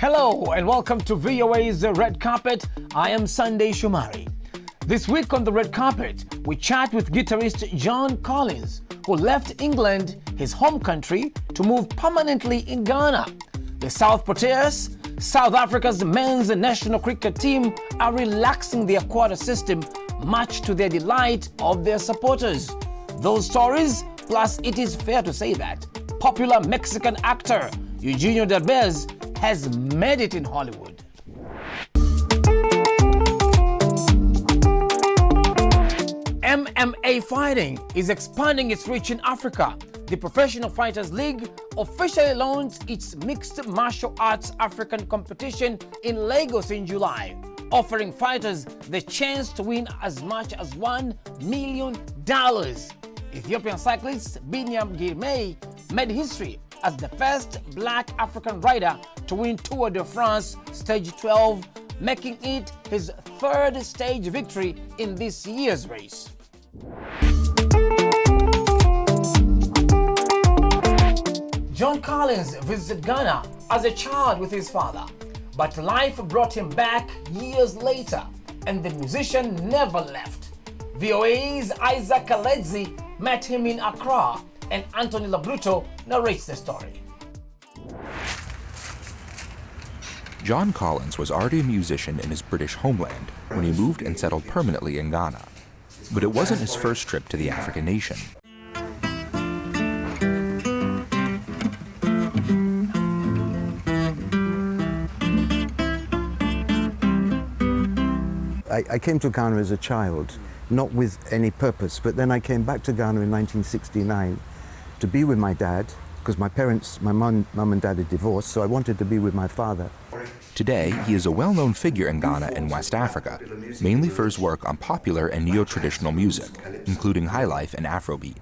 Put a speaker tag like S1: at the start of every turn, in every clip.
S1: Hello and welcome to VOA's Red Carpet. I am Sunday Shumari. This week on the Red Carpet, we chat with guitarist John Collins, who left England, his home country, to move permanently in Ghana. The South Proteas, South Africa's men's national cricket team, are relaxing their quota system, much to the delight of their supporters. Those stories, plus it is fair to say that popular Mexican actor Eugenio Derbez has made it in Hollywood. MMA fighting is expanding its reach in Africa. The Professional Fighters League officially launched its Mixed Martial Arts African competition in Lagos in July, offering fighters the chance to win as much as $1 million. Ethiopian cyclist Binyam Girmay made history as the first black African rider to win Tour de France Stage 12, making it his third stage victory in this year's race. John Collins visited Ghana as a child with his father, but life brought him back years later, and the musician never left. VOA's Isaac Kaledzi met him in Accra, and Anthony Labruto narrates the story.
S2: John Collins was already a musician in his British homeland when he moved and settled permanently in Ghana. But it wasn't his first trip to the African nation.
S3: I came to Ghana as a child, not with any purpose, but then I came back to Ghana in 1969 to be with my dad, because my mum and dad had divorced, so I wanted to be with my father.
S2: Today, he is a well-known figure in Ghana and West Africa, mainly for his work on popular and neo-traditional music, including highlife and Afrobeat.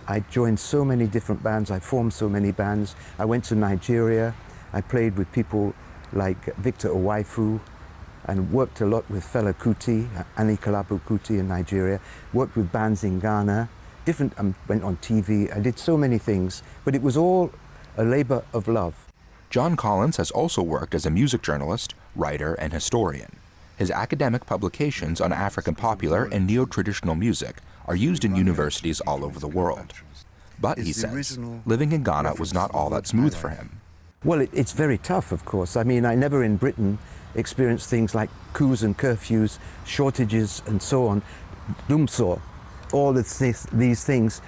S3: I joined so many different bands, I formed so many bands. I went to Nigeria, I played with people like Victor Owaifu, and worked a lot with Fela Kuti, Anikulapo Kuti in Nigeria, worked with bands in Ghana, went on TV, I did so many things, but it was all a labor of love.
S2: John Collins has also worked as a music journalist, writer, and historian. His academic publications on African popular and neo-traditional music are used in universities all over the world. But, he says, living in Ghana was not all that smooth for him.
S3: Well, it's very tough, of course. I mean, I never in Britain experienced things like coups and curfews, shortages, and so on. Dumso, all these things.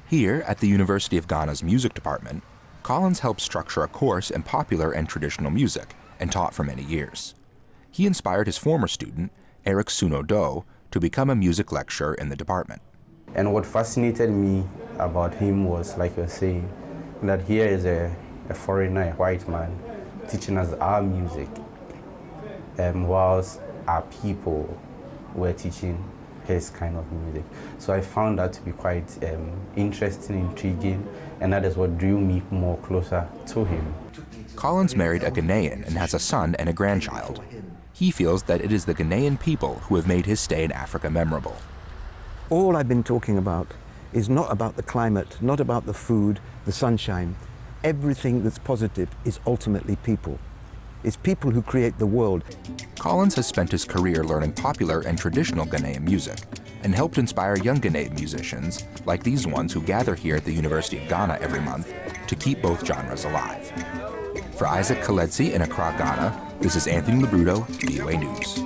S2: Here, at the University of Ghana's music department, Collins helped structure a course in popular and traditional music and taught for many years. He inspired his former student, Eric Suno Do, to become a music lecturer in the department.
S4: And what fascinated me about him was, like you're saying, that here is a foreigner, a white man, teaching us our music, whilst our people were teaching his kind of music. So I found that to be quite interesting, intriguing, and that is what drew me more closer to him.
S2: Collins married a Ghanaian and has a son and a grandchild. He feels that it is the Ghanaian people who have made his stay in Africa memorable.
S3: All I've been talking about is not about the climate, not about the food, the sunshine. Everything that's positive is ultimately people. It's people who create the world.
S2: Collins has spent his career learning popular and traditional Ghanaian music and helped inspire young Ghanaian musicians, like these ones who gather here at the University of Ghana every month, to keep both genres alive. For Isaac Kaledzi in Accra, Ghana, this is Anthony Labruto, VOA News.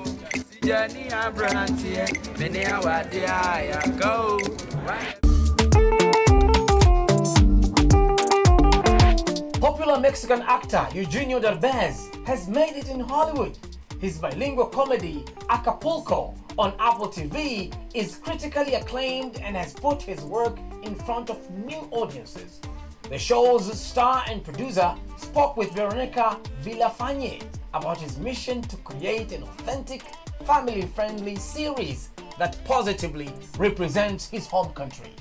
S1: Popular Mexican actor Eugenio Derbez has made it in Hollywood. His bilingual comedy, Acapulco, on Apple TV is critically acclaimed and has put his work in front of new audiences. The show's star and producer spoke with Veronica Villafañe about his mission to create an authentic, family-friendly series that positively represents his home country.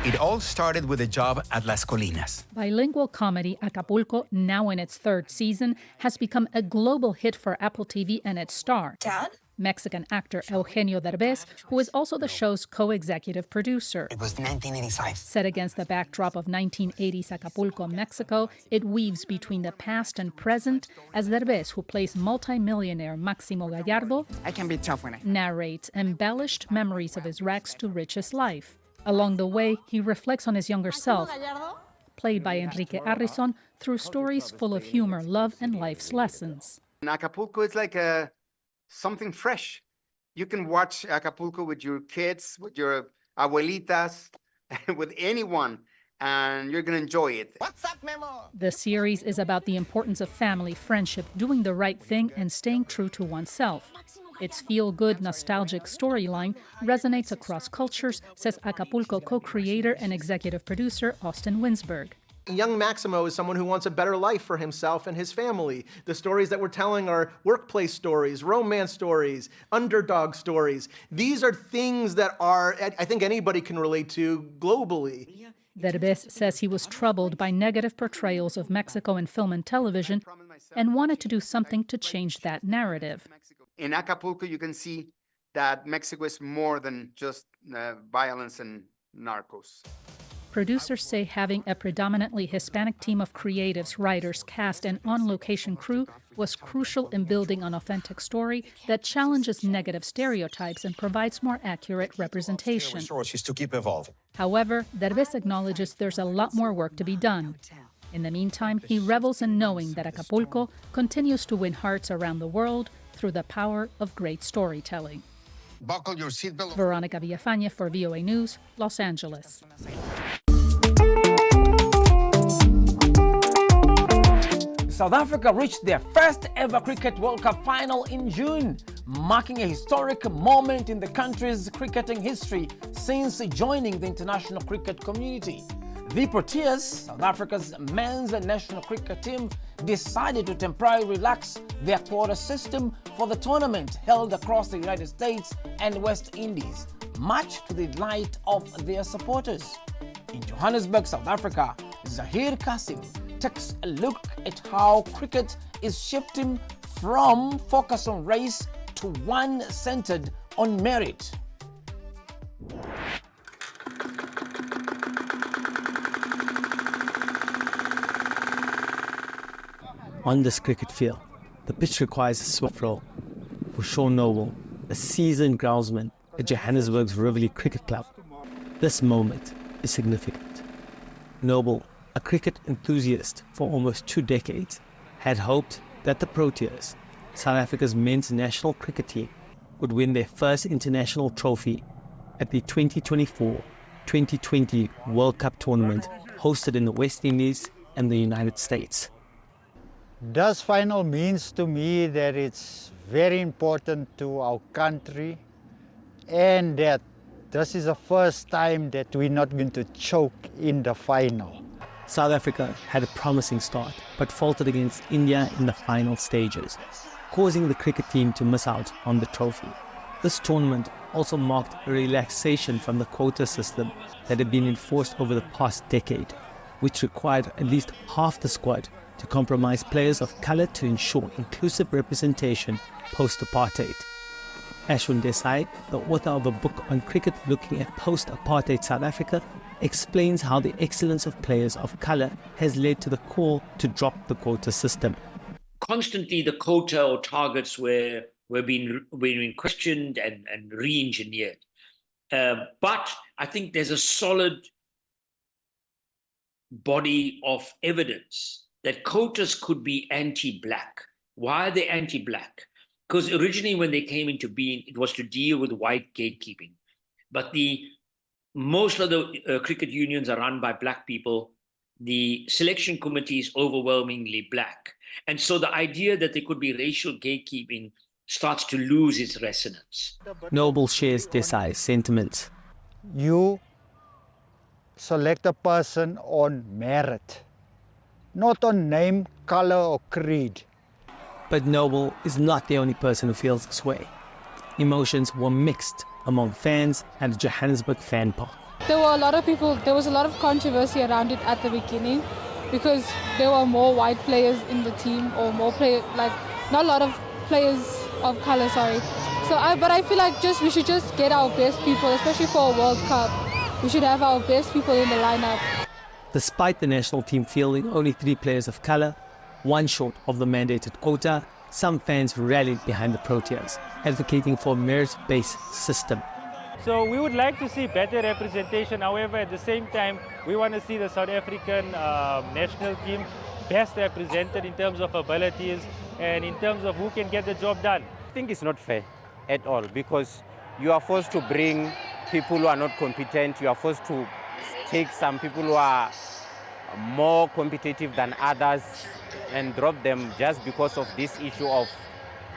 S5: It all started with a job at Las Colinas.
S6: Bilingual comedy Acapulco, now in its third season, has become a global hit for Apple TV and its star.
S7: Dad,
S6: Mexican actor Eugenio Derbez, who is also the show's co-executive producer.
S7: It was 1985.
S6: Set against the backdrop of 1980's Acapulco, Mexico, it weaves between the past and present as Derbez, who plays multimillionaire Máximo Gallardo,
S7: I can be tough when I...
S6: narrates embellished memories of his rags to riches life. Along the way, he reflects on his younger self, played by Enrique Arrison, through stories full of humor, love, and life's lessons.
S8: In Acapulco, it's like something fresh. You can watch Acapulco with your kids, with your abuelitas, with anyone, and you're going to enjoy it.
S7: What's up, Memo?
S6: The series is about the importance of family, friendship, doing the right thing, and staying true to oneself. Its feel-good, nostalgic storyline resonates across cultures, says Acapulco co-creator and executive producer Austin Winsberg.
S9: Young Maximo is someone who wants a better life for himself and his family. The stories that we're telling are workplace stories, romance stories, underdog stories. These are things that I think anybody can relate to globally.
S6: Derbez says he was troubled by negative portrayals of Mexico in film and television and wanted to do something to change that narrative.
S8: In Acapulco, you can see that Mexico is more than just violence and narcos.
S6: Producers say having a predominantly Hispanic team of creatives, writers, cast, and on-location crew was crucial in building an authentic story that challenges negative stereotypes and provides more accurate representation.
S7: To keep evolving.
S6: However, Derbez acknowledges there's a lot more work to be done. In the meantime, he revels in knowing that Acapulco continues to win hearts around the world through the power of great storytelling.
S7: Buckle your seatbelt.
S6: Veronica Villafañe for VOA News, Los Angeles.
S1: South Africa reached their first ever Cricket World Cup final in June, marking a historic moment in the country's cricketing history since joining the international cricket community. The Proteas, South Africa's men's national cricket team, decided to temporarily relax their quota system for the tournament held across the United States and West Indies, much to the delight of their supporters. In Johannesburg, South Africa, Zahir Kasim takes a look at how cricket is shifting from focus on race to one centered on merit.
S10: On this cricket field, the pitch requires a swift roll. For Sean Noble, a seasoned groundsman at Johannesburg's Rivoli Cricket Club, this moment is significant. Noble, a cricket enthusiast for almost 2 decades, had hoped that the Proteas, South Africa's men's national cricket team, would win their first international trophy at the 2024-2020 World Cup tournament hosted in the West Indies and the United States.
S11: This final means to me that it's very important to our country and that this is the first time that we're not going to choke in the final.
S10: South Africa had a promising start but faltered against India in the final stages, causing the cricket team to miss out on the trophy. This tournament also marked a relaxation from the quota system that had been enforced over the past decade, which required at least half the squad to compromise players of colour to ensure inclusive representation post-apartheid. Ashwin Desai, the author of a book on cricket looking at post-apartheid South Africa, explains how the excellence of players of colour has led to the call to drop the quota system.
S12: Constantly the quota or targets were being questioned and re-engineered. But I think there's a solid body of evidence that quotas could be anti-black. Why are they anti-black? Because originally when they came into being, it was to deal with white gatekeeping. But most of the cricket unions are run by black people. The selection committee is overwhelmingly black. And so the idea that there could be racial gatekeeping starts to lose its resonance.
S10: Noble shares Desai's sentiments.
S11: You select a person on merit, not on name, color, or creed.
S10: But Noble is not the only person who feels this way. Emotions were mixed among fans at the Johannesburg fan park.
S13: There were a lot of people, there was a lot of controversy around it at the beginning because there were more white players in the team or more players, like not a lot of players of color, sorry. But I feel like we should just get our best people, especially for a World Cup. We should have our best people in the lineup.
S10: Despite the national team fielding only 3 players of color, one short of the mandated quota, some fans rallied behind the Proteas, advocating for a merit-based system.
S14: So we would like to see better representation. However, at the same time, we want to see the South African national team best represented in terms of abilities and in terms of who can get the job done.
S15: I think it's not fair at all, because you are forced to bring people who are not competent. You are forced to take some people who are more competitive than others and drop them just because of this issue of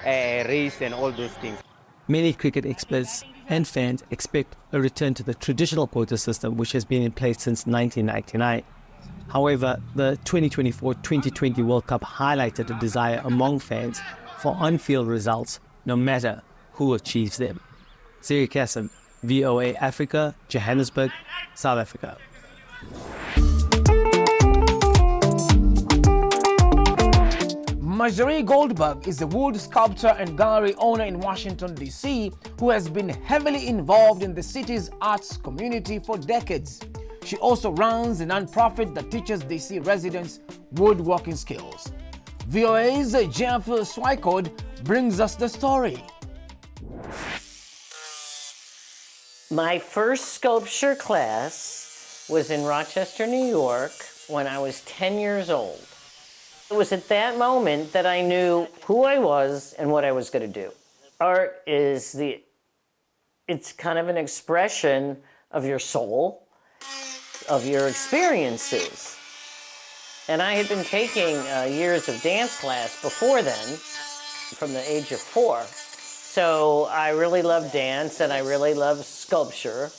S15: race and all those things.
S10: Many cricket experts and fans expect a return to the traditional quota system, which has been in place since 1999. However, the 2024-2020 World Cup highlighted a desire among fans for on-field results, no matter who achieves them. Siri Kassim, VOA Africa, Johannesburg, South Africa.
S1: Marjorie Goldberg is a wood sculptor and gallery owner in Washington, D.C., who has been heavily involved in the city's arts community for decades. She also runs a nonprofit that teaches D.C. residents woodworking skills. VOA's Jeff Swykod brings us the story.
S16: My first sculpture class was in Rochester, New York, when I was 10 years old. It was at that moment that I knew who I was and what I was going to do. Art is it's kind of an expression of your soul, of your experiences. And I had been taking years of dance class before then, from the age of 4. So I really love dance and I really love sculpture.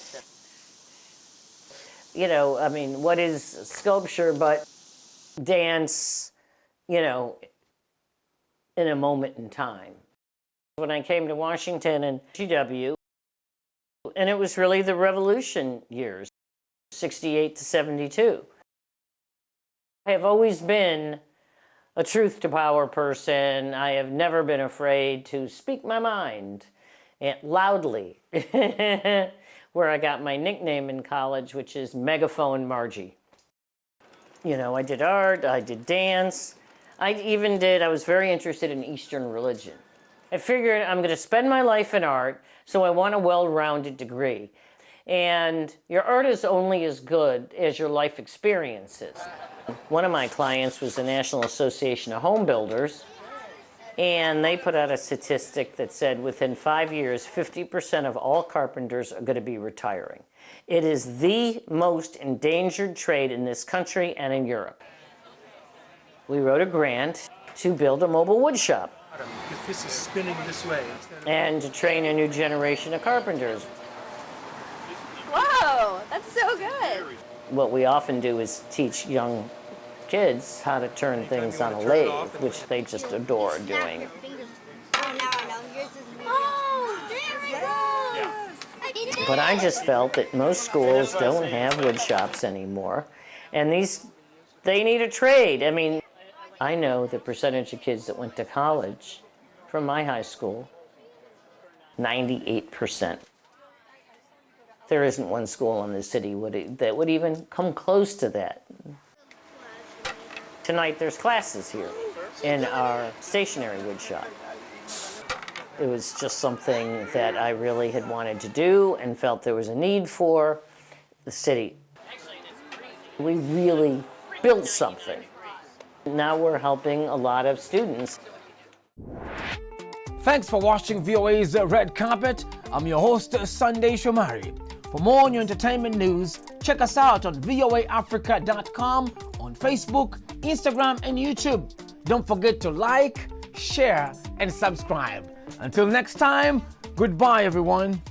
S16: You know, I mean, what is sculpture but dance, you know, in a moment in time. When I came to Washington and GW, and it was really the revolution years, 68 to 72. I have always been a truth to power person. I have never been afraid to speak my mind loudly, where I got my nickname in college, which is Megaphone Margie. You know, I did art, I did dance. I was very interested in Eastern religion. I figured I'm going to spend my life in art, so I want a well-rounded degree. And your art is only as good as your life experiences. One of my clients was the National Association of Home Builders, and they put out a statistic that said within 5 years, 50% of all carpenters are going to be retiring. It is the most endangered trade in this country and in Europe. We wrote a grant to build a mobile wood shop.
S17: If this is spinning this way.
S16: And to train a new generation of carpenters.
S18: Whoa, that's so good.
S16: What we often do is teach young kids how to turn things on a lathe, which they just adore doing. But I just felt that most schools don't have wood shops anymore, and they need a trade. I mean, I know the percentage of kids that went to college from my high school, 98%. There isn't one school in the city that would even come close to that. Tonight there's classes here in our stationary wood shop. It was just something that I really had wanted to do and felt there was a need for the city. We really built something. Now we're helping a lot of students.
S1: Thanks for watching VOA's Red Carpet. I'm your host, Sunday Shomari. For more new entertainment news, check us out on voaafrica.com, on Facebook, Instagram, and YouTube. Don't forget to like, share, and subscribe. Until next time, goodbye, everyone.